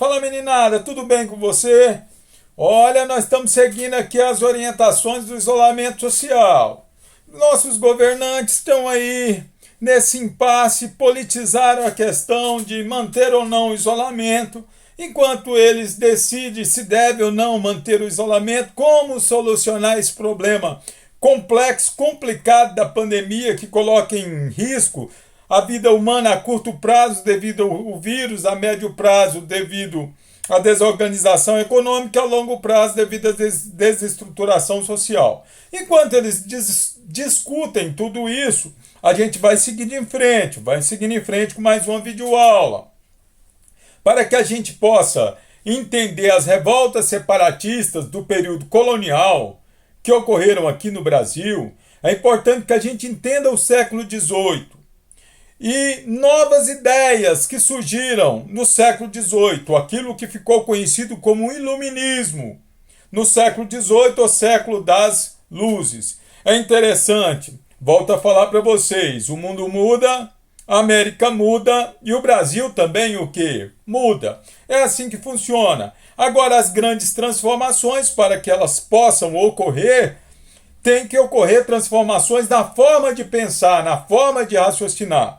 Fala meninada, tudo bem com você? Olha, nós estamos seguindo aqui as orientações do isolamento social. Nossos governantes estão aí nesse impasse, politizaram a questão de manter ou não o isolamento, enquanto eles decidem se deve ou não manter o isolamento, como solucionar esse problema complexo, complicado da pandemia que coloca em risco a vida humana a curto prazo devido ao vírus, a médio prazo devido à desorganização econômica e a longo prazo devido à desestruturação social. Enquanto eles discutem tudo isso, a gente vai seguindo em frente com mais uma videoaula, para que a gente possa entender as revoltas separatistas do período colonial que ocorreram aqui no Brasil. É importante que a gente entenda o século XVIII e novas ideias que surgiram no século XVIII, aquilo que ficou conhecido como iluminismo, no século XVIII, o século das luzes. É interessante, volto a falar para vocês, o mundo muda, a América muda e o Brasil também o quê? Muda. É assim que funciona. Agora, as grandes transformações, para que elas possam ocorrer, tem que ocorrer transformações na forma de pensar, na forma de raciocinar.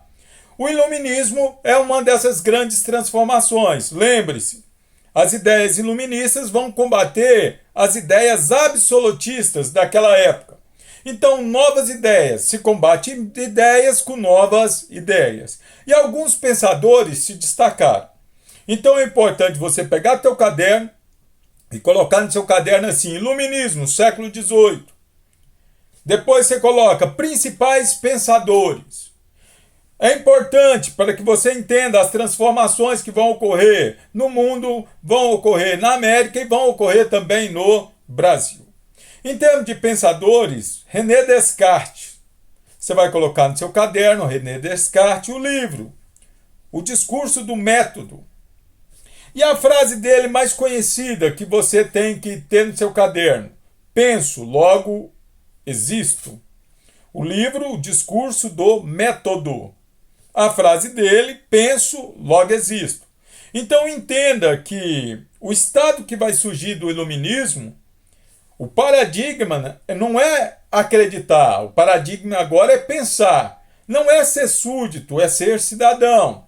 O iluminismo é uma dessas grandes transformações. Lembre-se, as ideias iluministas vão combater as ideias absolutistas daquela época. Então, novas ideias, se combate ideias com novas ideias. E alguns pensadores se destacaram. Então é importante você pegar teu caderno e colocar no seu caderno assim, Iluminismo, século XVIII. Depois você coloca principais pensadores. É importante para que você entenda as transformações que vão ocorrer no mundo, vão ocorrer na América e vão ocorrer também no Brasil. Em termos de pensadores, René Descartes. Você vai colocar no seu caderno, René Descartes, o livro, O Discurso do Método. E a frase dele mais conhecida que você tem que ter no seu caderno: penso, logo existo. O livro, O Discurso do Método. A frase dele, penso, logo existo. Então entenda que o estado que vai surgir do iluminismo, o paradigma não é acreditar, o paradigma agora é pensar. Não é ser súdito, é ser cidadão.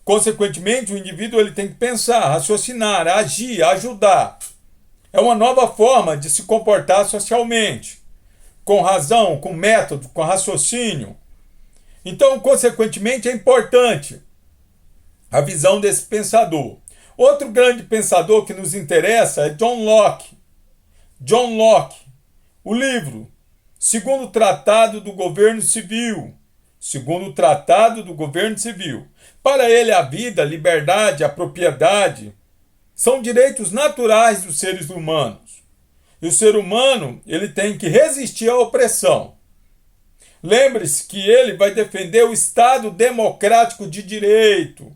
Consequentemente, o indivíduo ele tem que pensar, raciocinar, agir, ajudar. É uma nova forma de se comportar socialmente, com razão, com método, com raciocínio. Então, consequentemente, é importante a visão desse pensador. Outro grande pensador que nos interessa é John Locke. John Locke, o livro Segundo Tratado do Governo Civil. Segundo Tratado do Governo Civil. Para ele, a vida, a liberdade, a propriedade são direitos naturais dos seres humanos. E o ser humano ele tem que resistir à opressão. Lembre-se que ele vai defender o Estado democrático de direito.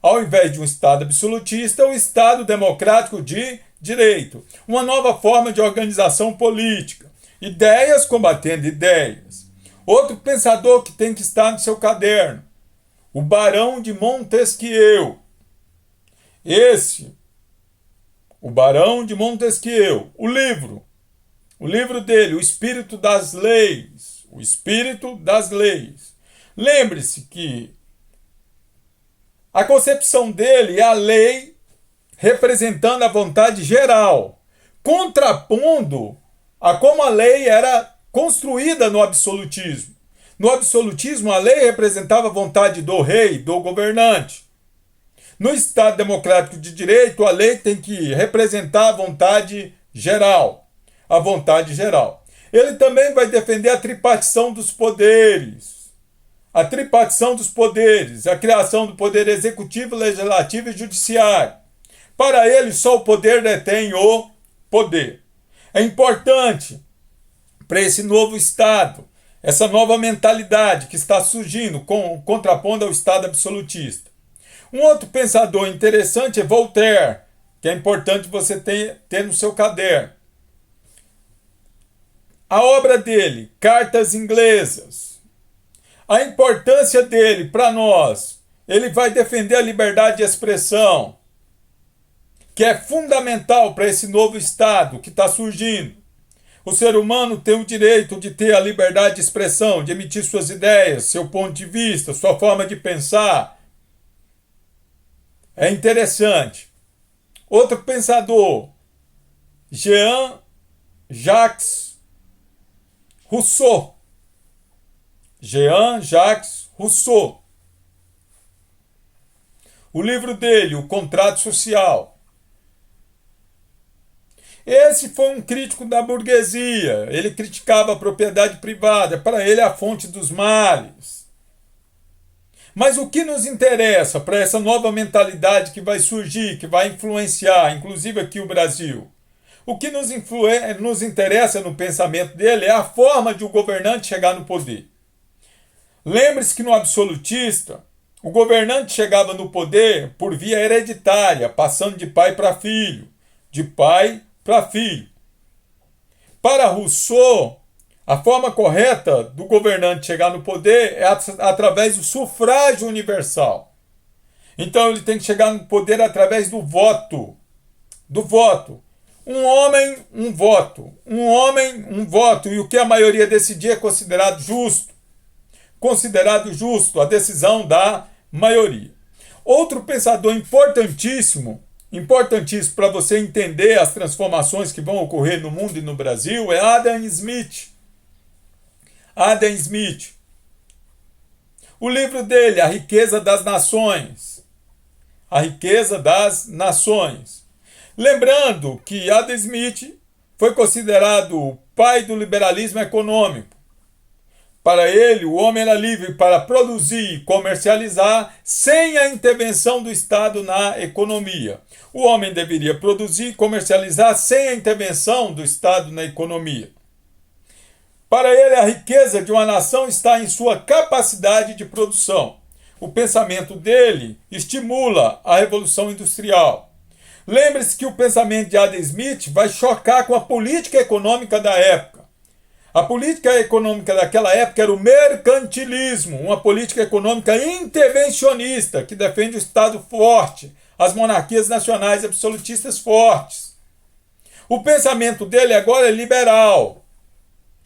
Ao invés de um Estado absolutista, o Estado democrático de direito. Uma nova forma de organização política. Ideias combatendo ideias. Outro pensador que tem que estar no seu caderno, o Barão de Montesquieu. O Barão de Montesquieu, o livro dele, O Espírito das Leis. O Espírito das Leis. Lembre-se que a concepção dele é a lei representando a vontade geral, contrapondo a como a lei era construída no absolutismo. No absolutismo, a lei representava a vontade do rei, do governante. No Estado democrático de direito, a lei tem que representar a vontade geral. A vontade geral. Ele também vai defender a tripartição dos poderes. A tripartição dos poderes, a criação do poder executivo, legislativo e judiciário. Para ele, só o poder detém o poder. É importante para esse novo Estado, essa nova mentalidade que está surgindo, contrapondo ao Estado absolutista. Um outro pensador interessante é Voltaire, que é importante você ter no seu caderno. A obra dele, Cartas Inglesas. A importância dele para nós, ele vai defender a liberdade de expressão. que é fundamental para esse novo Estado que está surgindo. O ser humano tem o direito de ter a liberdade de expressão, de emitir suas ideias, seu ponto de vista, sua forma de pensar. É interessante. Outro pensador, Jean-Jacques Rousseau. Jean-Jacques Rousseau. O livro dele, O Contrato Social. Esse foi um crítico da burguesia. Ele criticava a propriedade privada. Para ele, é a fonte dos males. Mas o que nos interessa para essa nova mentalidade que vai surgir, que vai influenciar, inclusive aqui o Brasil? O que nos interessa no pensamento dele é a forma de o governante chegar no poder. Lembre-se que no absolutista, o governante chegava no poder por via hereditária, passando de pai para filho, de pai para filho. Para Rousseau, a forma correta do governante chegar no poder é através do sufrágio universal. Então ele tem que chegar no poder através do voto. Do voto. Um homem, um voto. Um homem, um voto. E o que a maioria decidir é considerado justo. Considerado justo a decisão da maioria. Outro pensador importantíssimo para você entender as transformações que vão ocorrer no mundo e no Brasil é Adam Smith. Adam Smith. O livro dele, A Riqueza das Nações. A Riqueza das Nações. Lembrando que Adam Smith foi considerado o pai do liberalismo econômico. Para ele, o homem era livre para produzir e comercializar sem a intervenção do Estado na economia. O homem deveria produzir e comercializar sem a intervenção do Estado na economia. Para ele, a riqueza de uma nação está em sua capacidade de produção. O pensamento dele estimula a Revolução Industrial. Lembre-se que o pensamento de Adam Smith vai chocar com a política econômica da época. A política econômica daquela época era o mercantilismo, uma política econômica intervencionista que defende o Estado forte, as monarquias nacionais absolutistas fortes. O pensamento dele agora é liberal,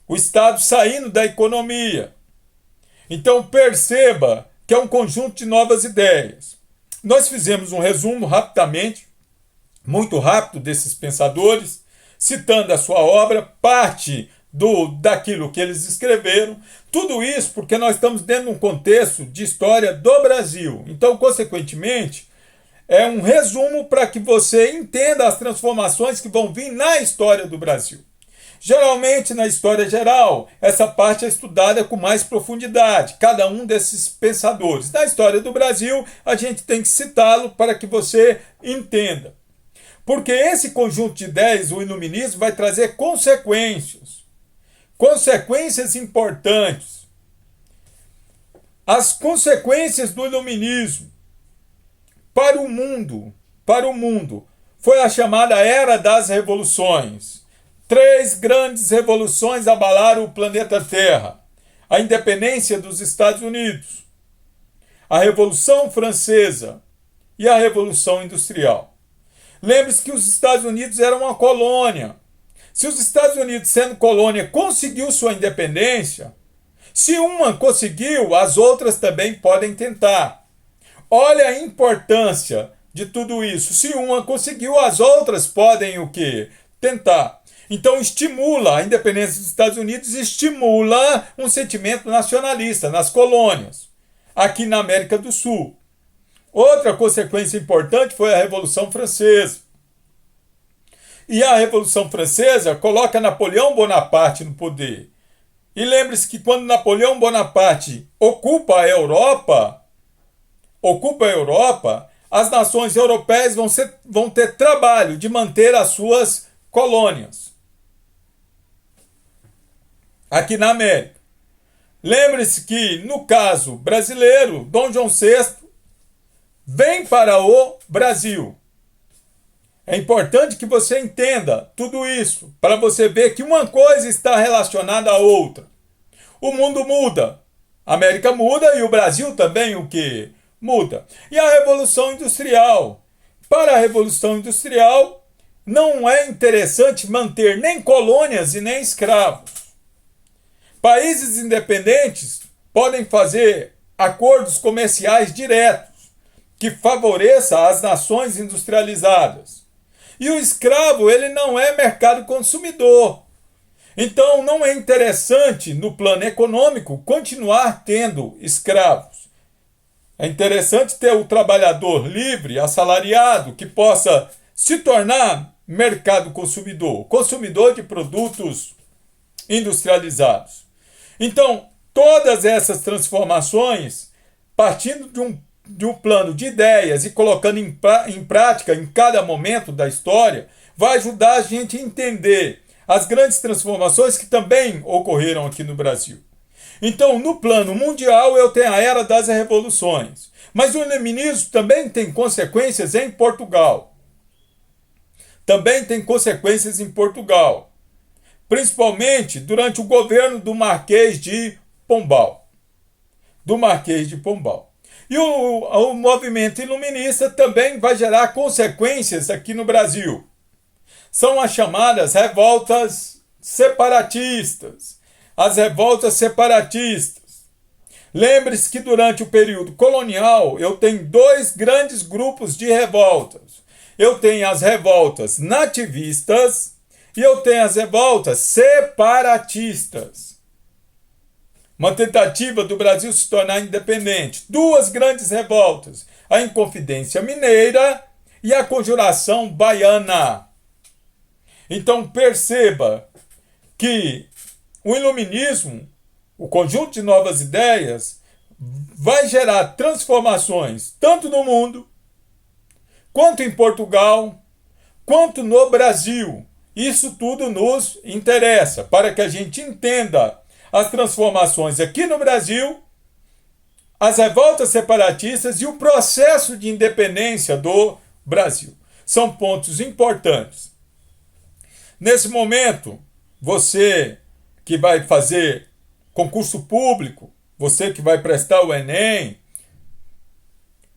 o Estado saindo da economia. Então perceba que é um conjunto de novas ideias. Nós fizemos um resumo rapidamente, muito rápido, desses pensadores, citando a sua obra, parte daquilo que eles escreveram, tudo isso porque nós estamos dentro de um contexto de história do Brasil. Então, consequentemente, é um resumo para que você entenda as transformações que vão vir na história do Brasil. Geralmente, na história geral, essa parte é estudada com mais profundidade, cada um desses pensadores. Na história do Brasil, a gente tem que citá-lo para que você entenda. Porque esse conjunto de ideias, o iluminismo, vai trazer consequências. Consequências importantes. As consequências do iluminismo para o mundo, foi a chamada Era das Revoluções. 3 grandes revoluções abalaram o planeta Terra. A independência dos Estados Unidos, a Revolução Francesa e a Revolução Industrial. Lembre-se que os Estados Unidos eram uma colônia. Se os Estados Unidos, sendo colônia, conseguiu sua independência, se uma conseguiu, as outras também podem tentar. Olha a importância de tudo isso. Se uma conseguiu, as outras podem o quê? Tentar. Então estimula a independência dos Estados Unidos, estimula um sentimento nacionalista nas colônias, aqui na América do Sul. Outra consequência importante foi a Revolução Francesa. E a Revolução Francesa coloca Napoleão Bonaparte no poder. E lembre-se que quando Napoleão Bonaparte ocupa a Europa, as nações europeias vão ter trabalho de manter as suas colônias aqui na América. Lembre-se que, no caso brasileiro, Dom João VI vem para o Brasil. É importante que você entenda tudo isso, para você ver que uma coisa está relacionada à outra. O mundo muda, a América muda e o Brasil também o quê? Muda. E a Revolução Industrial para a Revolução Industrial, não é interessante manter nem colônias e nem escravos. Países independentes podem fazer acordos comerciais diretos que favoreçam as nações industrializadas. E o escravo, ele não é mercado consumidor. Então, não é interessante, no plano econômico, continuar tendo escravos. É interessante ter o trabalhador livre, assalariado, que possa se tornar mercado consumidor, consumidor de produtos industrializados. Então, todas essas transformações, partindo de um plano de ideias e colocando em prática em cada momento da história, vai ajudar a gente a entender as grandes transformações que também ocorreram aqui no Brasil. Então, no plano mundial, eu tenho a Era das Revoluções. Mas o iluminismo também tem consequências em Portugal. Também tem consequências em Portugal. Principalmente durante o governo do Marquês de Pombal. E o movimento iluminista também vai gerar consequências aqui no Brasil. São as chamadas revoltas separatistas. As revoltas separatistas. Lembre-se que durante o período colonial eu tenho dois grandes grupos de revoltas. Eu tenho as revoltas nativistas e eu tenho as revoltas separatistas. Uma tentativa do Brasil se tornar independente. Duas grandes revoltas. A Inconfidência Mineira e a Conjuração Baiana. Então perceba que o iluminismo, o conjunto de novas ideias, vai gerar transformações tanto no mundo, quanto em Portugal, quanto no Brasil. Isso tudo nos interessa para que a gente entenda as transformações aqui no Brasil, as revoltas separatistas e o processo de independência do Brasil. São pontos importantes. Nesse momento, você que vai fazer concurso público, você que vai prestar o Enem,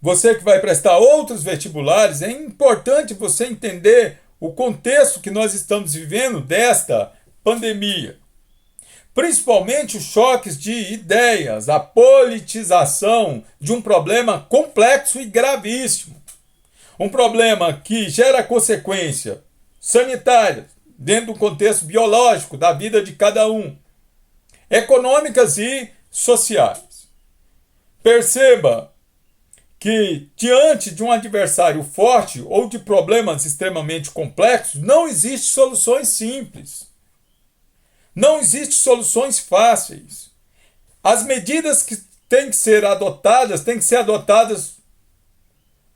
você que vai prestar outros vestibulares, é importante você entender o contexto que nós estamos vivendo desta pandemia. Principalmente os choques de ideias, a politização de um problema complexo e gravíssimo. Um problema que gera consequência sanitária, dentro do contexto biológico da vida de cada um, econômicas e sociais. Perceba que, diante de um adversário forte ou de problemas extremamente complexos, não existem soluções simples. Não existem soluções fáceis. As medidas que têm que ser adotadas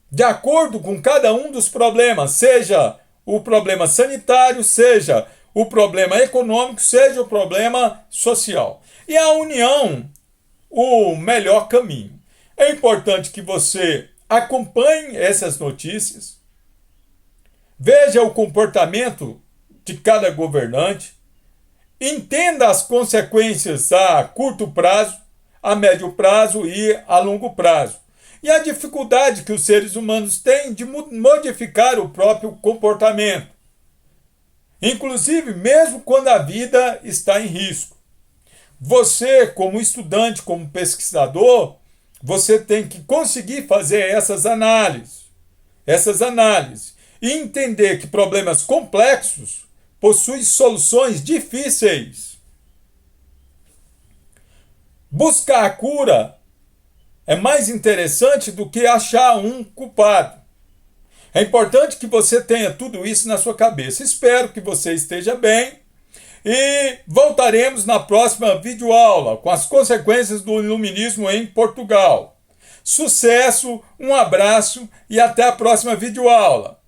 de acordo com cada um dos problemas, seja o problema sanitário, seja o problema econômico, seja o problema social. E a união, o melhor caminho. É importante que você acompanhe essas notícias, veja o comportamento de cada governante, entenda as consequências a curto prazo, a médio prazo e a longo prazo. E a dificuldade que os seres humanos têm de modificar o próprio comportamento. Inclusive, mesmo quando a vida está em risco. Você, como estudante, como pesquisador, você tem que conseguir fazer essas análises. E entender que problemas complexos possuem soluções difíceis. Buscar a cura é mais interessante do que achar um culpado. É importante que você tenha tudo isso na sua cabeça. Espero que você esteja bem e voltaremos na próxima videoaula com as consequências do iluminismo em Portugal. Sucesso, um abraço e até a próxima videoaula.